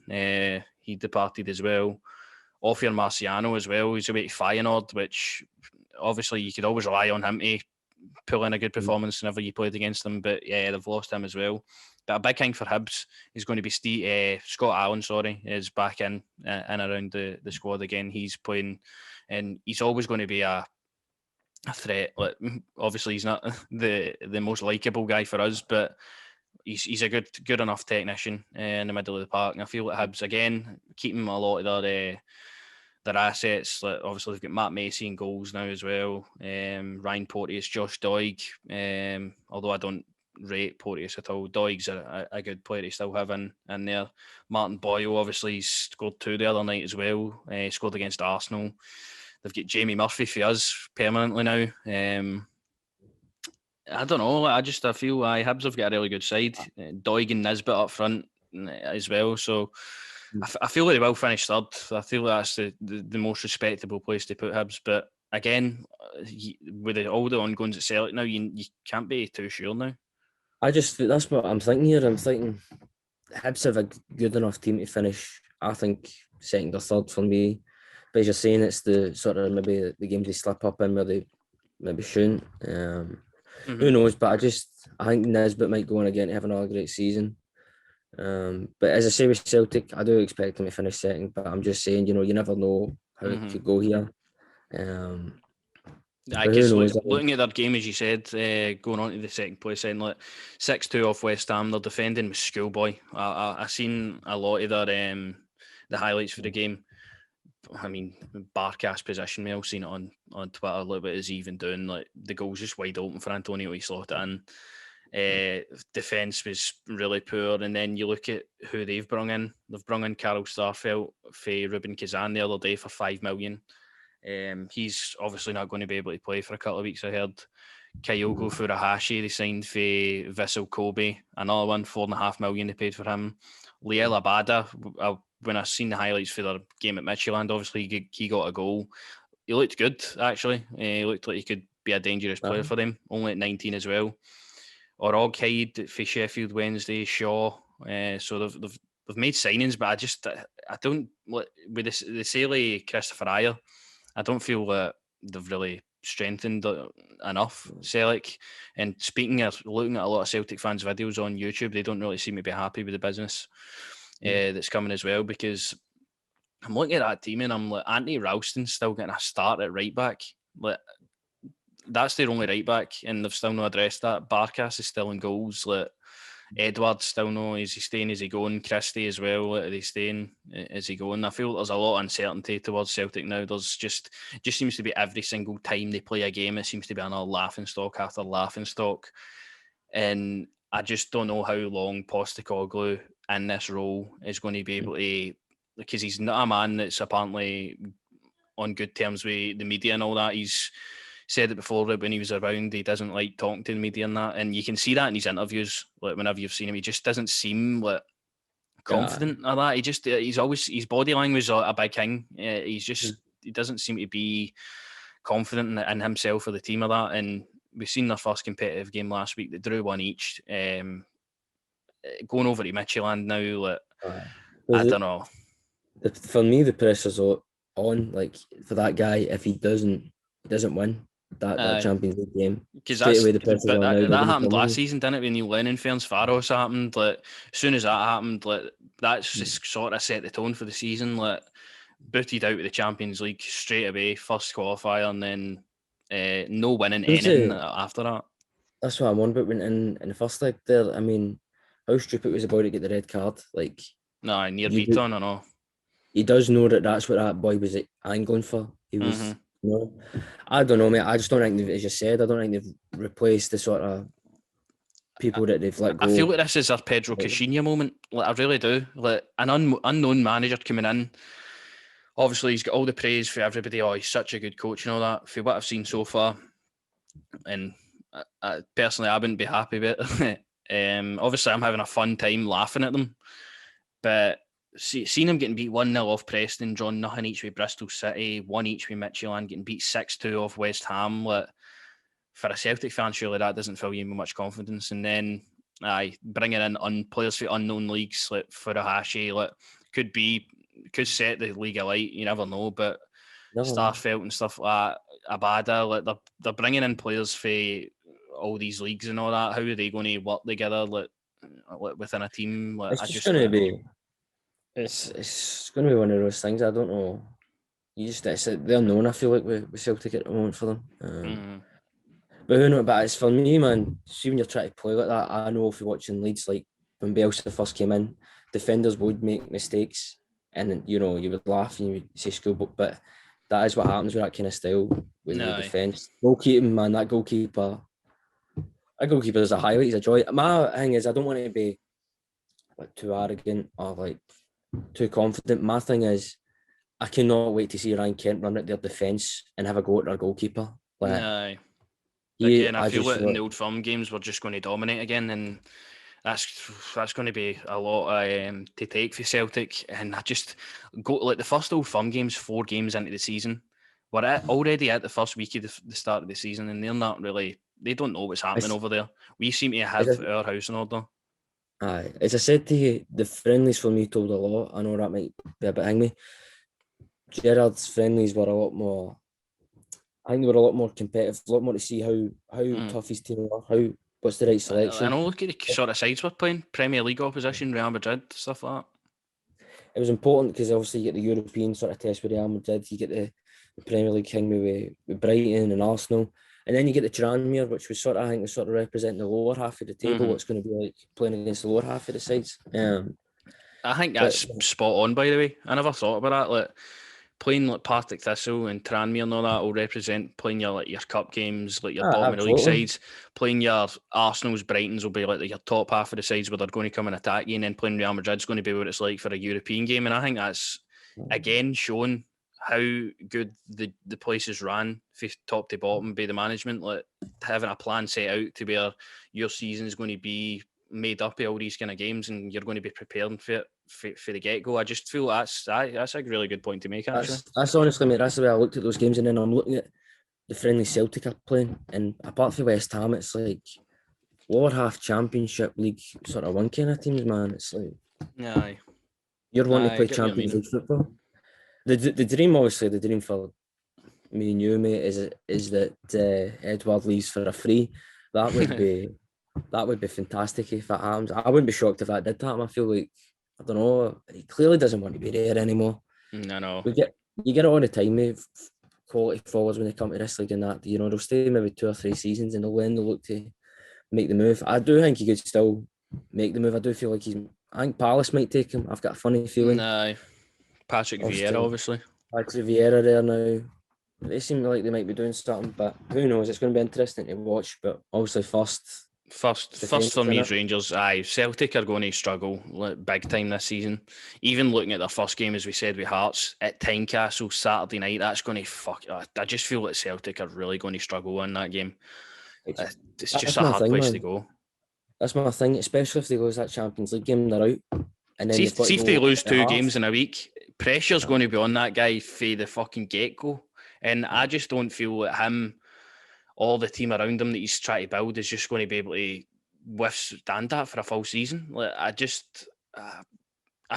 He departed as well. Ophir Marciano as well. He's away to Feyenoord, which obviously you could always rely on him to pull in a good performance whenever you played against them. But yeah, they've lost him as well. But a big thing for Hibs is going to be Scott Allen, is back in and around the squad again. He's playing, and he's always going to be a threat. Like, obviously, he's not the most likeable guy for us, but he's a good enough technician in the middle of the park. And I feel like Hibs again keeping a lot of their assets. Like obviously, they've got Matt Macy in goals now as well. Ryan Porteous, Josh Doig. Although I don't rate Porteous at all, Doig's a good player to still have in there. Martin Boyle obviously scored 2 the other night as well. Scored against Arsenal. They've got Jamie Murphy for us permanently now. I don't know. I feel Hibs have got a really good side. Doig and Nisbet up front as well. So I feel like they will finish third. I feel like that's the most respectable place to put Hibs. But again, with all the ongoings at Celtic now, you can't be too sure now. That's what I'm thinking here. I'm thinking Hibs have a good enough team to finish, I think, second or third for me. But as you're saying, it's the sort of maybe the games they slip up in where they maybe shouldn't. Who knows? But I think Nisbet might go on again to have another great season. But as I say with Celtic, I do expect them to finish second. But I'm just saying, you never know how it could go here. I guess looking at their game, as you said, going on to the second place, then like 6-2 off West Ham, they're defending with schoolboy. I seen a lot of their the highlights for the game. I mean, Barcast position me. I've seen it on Twitter a little bit. Is even doing like the goal's just wide open for Antonio. He slotted it in. Defence was really poor, and then you look at who they've brought in. They've brought in Carl Starfelt for Ruben Kazan the other day for $5 million. He's obviously not going to be able to play for a couple of weeks. I heard Kyogo Furuhashi they signed for Vissel Kobe, another one $4.5 million they paid for him. Liel Abada, when I seen the highlights for their game at Midtjylland, obviously he got a goal. He looked good actually. He looked like he could be a dangerous player for them. Only at 19 as well. Or Oghyde for Sheffield Wednesday, Shaw. So they've made signings, but I don't with the sale of Christopher Ayer. I don't feel that they've really strengthened enough Celtic. And looking at a lot of Celtic fans' videos on YouTube, they don't really seem to be happy with the business that's coming as well. Because I'm looking at that team and I'm like, Anthony Ralston's still getting a start at right back. Like that's their only right back, and they've still not addressed that. Barkas is still in goals. Like Edwards still no, is he staying, is he going? Christie as well, are they staying, is he going? I feel there's a lot of uncertainty towards Celtic now. There's just seems to be every single time they play a game, it seems to be another laughing stock after laughing stock. And I just don't know how long Postecoglou in this role is going to be able to, because he's not a man that's apparently on good terms with the media and all that. He's said it before that when he was around, he doesn't like talking to the media and that, and you can see that in his interviews. Like whenever you've seen him, he just doesn't seem like confident of that. He's always, his body language is a big thing. He doesn't seem to be confident in himself or the team or that. And we've seen their first competitive game last week. They drew one each. Going over to Midtjylland now, like I don't know. For me, the pressure's on. Like for that guy, if he doesn't win that Champions League game, straight away the pressure's on. That happened last season, didn't it? When Neil Lennon Fearns Faros happened, like as soon as that happened, like that's just sort of set the tone for the season. Like booted out of the Champions League straight away, first qualifier, and then no winning Was anything it? after that. That's what I'm on about. When in the first leg there, I mean, how stupid was about to get the red card? Like, No, near you, beat on or no. he does know that that's what that boy was angling for. He was, Mhm. I don't know, mate. I just don't think, as you said, I don't think they've replaced the sort of people that they've let I feel go. like this is our Pedro Caixinha moment. Like, I really do. Like, an unknown manager coming in. Obviously, he's got all the praise for everybody. Oh, he's such a good coach and all that. For what I've seen so far, and personally, I wouldn't be happy with it. Obviously, I'm having a fun time laughing at them, but seeing him getting beat 1-0 off Preston, drawn nothing each with Bristol City, 1 each with Midtjylland, getting beat 6-2 off West Ham. Like, for a Celtic fan, surely that doesn't fill you with much confidence. And then, bringing in players for unknown leagues like Furuhashi, like could set the league alight. You never know, but Never know. Starfelt and stuff like that, Abada, like they're bringing in players for all these leagues and all that. How are they going to work together, like within a team? Like, It's I just just going to don't know. be. It's going to be one of those things. I don't know. They're known. I feel like with Celtic at the moment for them. Mm, But who knows? But it's for me, man. See, when you're trying to play like that, I know if you're watching Leeds, like when Bielsa first came in, defenders would make mistakes, and you would laugh and you would say schoolbook. But that is what happens with that kind of style with the no, defense. Goalkeeping, man. That goalkeeper is a highlight. He's a joy. My thing is, I don't want to be like too arrogant or like too confident. My thing is, I cannot wait to see Ryan Kent run at their defence and have a go at their goalkeeper. Like no. Again, I I feel just like in the Old Firm games we're just going to dominate again, and that's going to be a lot to take for Celtic. And I just go like the first Old Firm games, 4 games into the season. Already at the first week of the start of the season, and they're not really. They don't know what's happening as, over there. We seem to as, have our house in order. as I said to you, the friendlies for me told a lot. I know that might be a bit angry. Gerard's friendlies were a lot more. I think they were a lot more competitive, a lot more to see how Mm. tough his team are, what's the right I selection. know. Look at the sort of sides we're playing: Premier League opposition, Real Madrid, stuff like It was important because obviously you get the European sort of test with Real Madrid, you get the Premier League thing with Brighton and Arsenal, and then you get the Tranmere, which was I think was sort of representing the lower half of the that. table. What's going to be like playing against the lower half of the sides. I think But that's spot on. By the way, I never thought about that. Like, playing like Partick Thistle and Tranmere and all that will represent playing your cup games, like your bottom of the league absolutely. sides. Playing your Arsenal's, Brightons will be like your top half of the sides where they're going to come and attack you, and then playing Real Madrid's going to be what it's like for a European game. And I think that's again showing how good the place is ran from top to bottom by the management, like having a plan set out to where your season is going to be made up of all these kind of games and you're going to be preparing for it for the get-go. I just feel that's a really good point to make, actually. That's honestly, mate. That's the way I looked at those games, and then I'm looking at the friendly Celtic are playing, and apart from West Ham, it's like lower half Championship League sort of one kind of teams, man. It's like Aye. you're wanting to I play get what you Champions mean. League football. The dream, obviously, the dream for me and you, mate, is that Edward leaves for a free. That would be fantastic if that happens. I wouldn't be shocked if that did happen. I feel like I don't know. He clearly doesn't want to be there anymore. No. You get it all the time, mate. Quality forwards when they come to this league and that, they'll stay maybe 2 or 3 seasons and they'll look to make the move. I do think he could still make the move. I do feel like I think Palace might take him. I've got a funny feeling. No. Patrick Vieira, Obviously, obviously. actually Vieira there now. They seem like they might be doing something, but who knows? It's going to be interesting to watch. But obviously, First for defence me in is it. Rangers. Celtic are going to struggle like, big time this season. Even looking at their first game, as we said, with Hearts at Tynecastle Saturday night, that's going to fuck. I just feel that Celtic are really going to struggle in that game. It's, It's just that's a my hard thing, place to man. go. That's my thing, especially if they lose that Champions League game, they're out, and then See, they've got to see if they go lose at 2 games half. in a week, pressure's going to be on that guy for the fucking get go. And I just don't feel that him, all the team around him that he's trying to build, is just going to be able to withstand that for a full season. Like I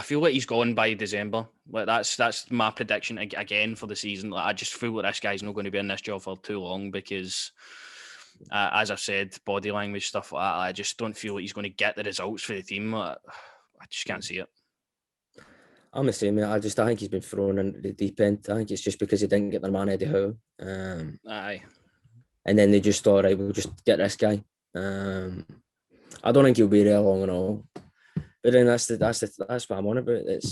feel like he's gone by December. Like that's my prediction again for the season. Like I just feel like this guy's not going to be in this job for too long because, as I've said, body language stuff like that. I just don't feel like he's going to get the results for the team. I just can't see it. I'm the same, mate. I think he's been thrown into the deep end. I think it's just because he didn't get their man Eddie Howe. Aye. And then they just thought, right, we'll just get this guy. I don't think he'll be there long at all. But then that's what I'm on about. It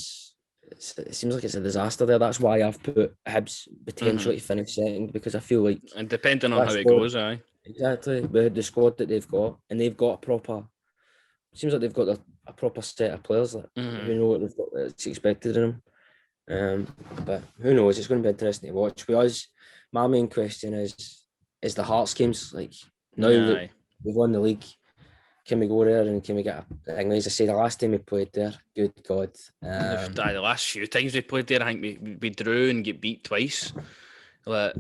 seems like it's a disaster there. That's why I've put Hibs potentially to finish second, because I feel like, and depending on how it goes, aye. Exactly, with the squad that they've got, and they've got a proper. Seems like they've got a proper set of players that who know what they've got that's expected of them. But who knows? It's going to be interesting to watch. With us, my main question is the Hearts games. Like, now that we've won the league, can we go there and can we get a thing? As I say, the last time we played there, good God. The last few times we played there, I think we drew and get beat twice. Like,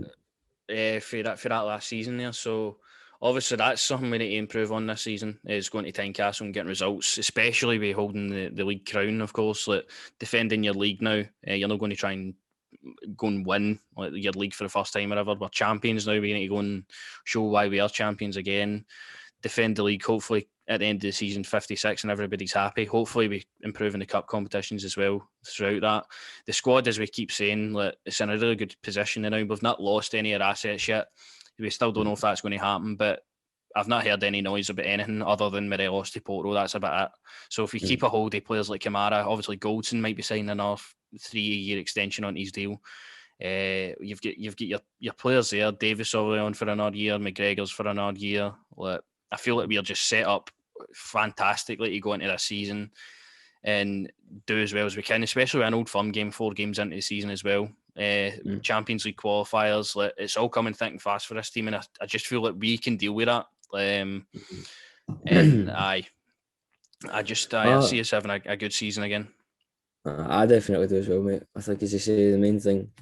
for that last season there. So obviously that's something we need to improve on this season, is going to Tynecastle and getting results, especially with holding the league crown, of course. Like, defending your league now, you're not going to try and go and win like your league for the first time or ever. We're champions now. We need to go and show why we are champions again. Defend the league, hopefully at the end of the season 56 and everybody's happy. Hopefully we improve in the cup competitions as well throughout that. The squad, as we keep saying, like, it's in a really good position now. We've not lost any of our assets yet. We still don't know if that's going to happen, but I've not heard any noise about anything other than Morelos to Porto. That's about it. So if we keep a hold of players like Kamara, obviously Goldson might be signing another 3-year extension on his deal. You've got your players there. Davis probably on for another year. McGregor's for another year. Like, I feel like we are just set up fantastically to go into this season and do as well as we can, especially with an Old Firm game 4 games into the season as well. Champions League qualifiers, like, it's all coming thick and fast for this team, and I just feel like we can deal with that. And I see us having a good season again. I definitely do as well, mate. I think, as you say, the main thing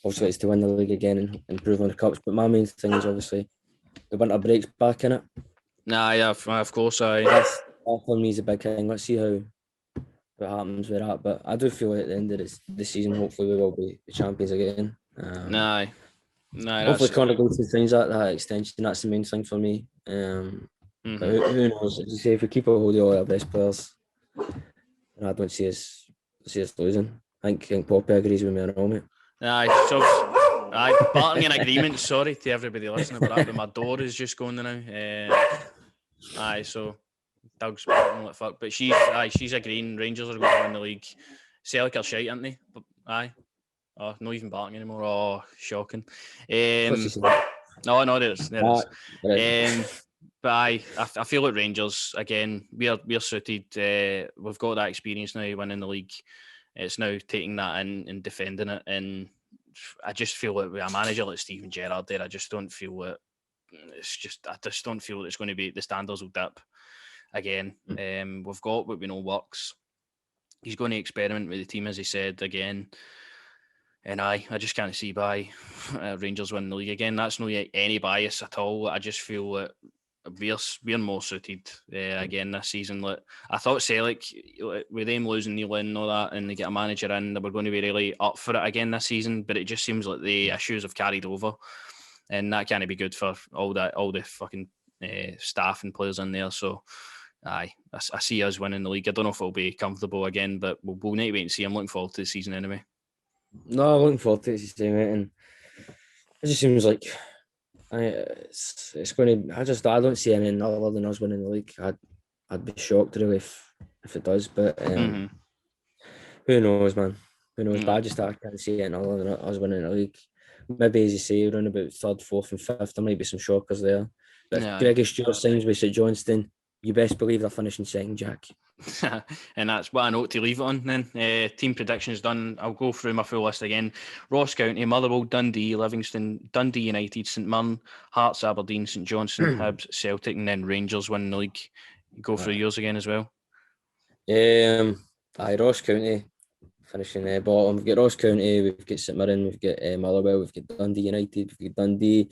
obviously is to win the league again and improve on the cups. But my main thing is obviously the winter break's back in it. Yeah, of course. That for me is a big thing. Let's see how what happens with that. But I do feel like at the end of the season, hopefully we will be the champions again. Hopefully Connor goes through things like that extension. That's the main thing for me. But who knows? As you say, if we keep a hold of all our best players, I don't see us losing. I think Poppy agrees with me on all, mate. Barton in agreement. Sorry to everybody listening about that, but my door is just going now. So Doug's barking like fuck, but she's agreeing. Rangers are going to win the league. Celtic are shite, aren't they? But not even barking anymore. Oh, shocking. No, there's. But I feel like Rangers again. We're suited. We've got that experience now, winning the league. It's now taking that in and defending it. And I just feel like with a manager like Steven Gerrard there, I just don't feel that it's going to be, the standards will dip again. We've got what we know works. He's going to experiment with the team, as he said, again. And I just can't see by Rangers winning the league again. That's not any bias at all. I just feel that we're more suited again this season. Like, I thought Celtic, with them losing Neil and all that, and they get a manager in, they were going to be really up for it again this season. But it just seems like the issues have carried over, and that can't be good for all the fucking staff and players in there. So, I see us winning the league. I don't know if it'll be comfortable again, but we'll need to wait and see. I'm looking forward to the season anyway. No, I'm looking forward to it, mate. And it just seems like it's going to. I don't see anything other than us winning the league. I'd be shocked really if it does. But who knows, man? Who knows? But I can't see anything other than us winning the league. Maybe, as you say, around about 3rd, 4th, and 5th, there might be some shockers there. But if Gregor Stewart signs with St Johnstone, you best believe they're finishing second, Jack. And that's what I note to leave it on then. Team predictions done. I'll go through my full list again. Ross County, Motherwell, Dundee, Livingston, Dundee United, St Mirren, Hearts, Aberdeen, St Johnstone, Hibs, Celtic, and then Rangers winning the league. Go through yours again as well. Ross County finishing bottom. We've got Ross County, we've got St Mirren, we've got Motherwell, we've got Dundee United, we've got Dundee,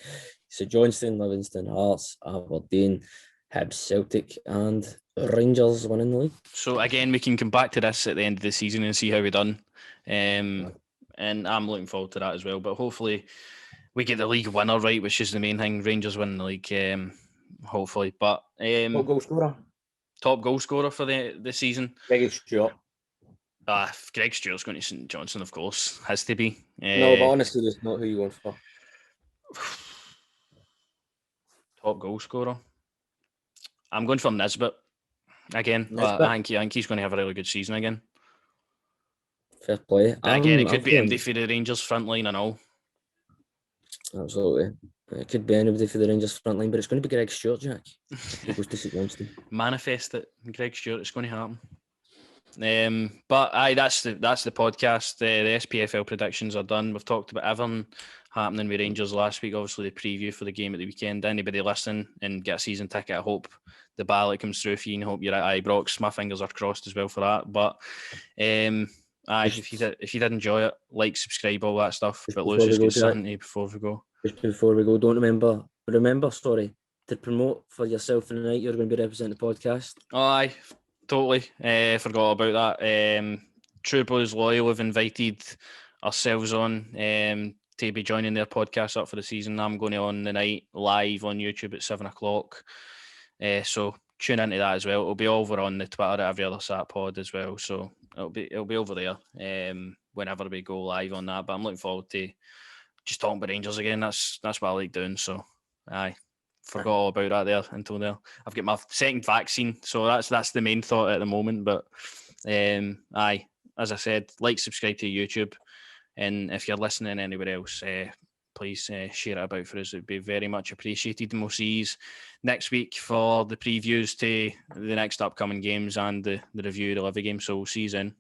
St Johnstone, Livingston, Hearts, Aberdeen, Hibs, Celtic, and Rangers winning the league. So again, we can come back to this at the end of the season and see how we've done. And I'm looking forward to that as well. But hopefully we get the league winner right, which is the main thing. Rangers winning the league, hopefully. But top goal scorer for the season. Gregor Stewart. Greg Stewart's going to St Johnstone, of course. Has to be. No, but honestly, that's not who you want for. Top goal scorer. I'm going for Nisbet again. Nisbet? I think he's going to have a really good season again. Fair play. But again, it could I've be gone- empty for the Rangers front line and all. Absolutely. It could be anybody for the Rangers front line, but it's going to be Greg Stewart, Jack. He goes to St Johnstone. Manifest it, Greg Stewart. It's going to happen. But that's the podcast. The SPFL predictions are done. We've talked about everything happening with Rangers last week. Obviously, the preview for the game at the weekend. Anybody listening and get a season ticket, I hope the ballot comes through for you, and hope you're at Ibrox. My fingers are crossed as well for that. But if you did enjoy it, like, subscribe, all that stuff. But Lewis has got something before we go. Just before we go, don't remember, sorry, to promote for yourself in the night, you're going to be representing the podcast. Oh, aye, totally. Forgot about that. True Blues Loyal have invited ourselves on to be joining their podcast up for the season. I'm going on the night live on YouTube at 7:00. So tune into that as well. It'll be over on the Twitter at Every Other Sat Pod as well. So it'll be over there whenever we go live on that. But I'm looking forward to just talking about Rangers again. That's what I like doing. So aye. Forgot all about that there until now. I've got my second vaccine, so that's the main thought at the moment. But aye, as I said, like, subscribe to YouTube, and if you're listening anywhere else, please share it about for us. It would be very much appreciated. And we'll see you next week for the previews to the next upcoming games and the review of the Livy game. So we'll see you then.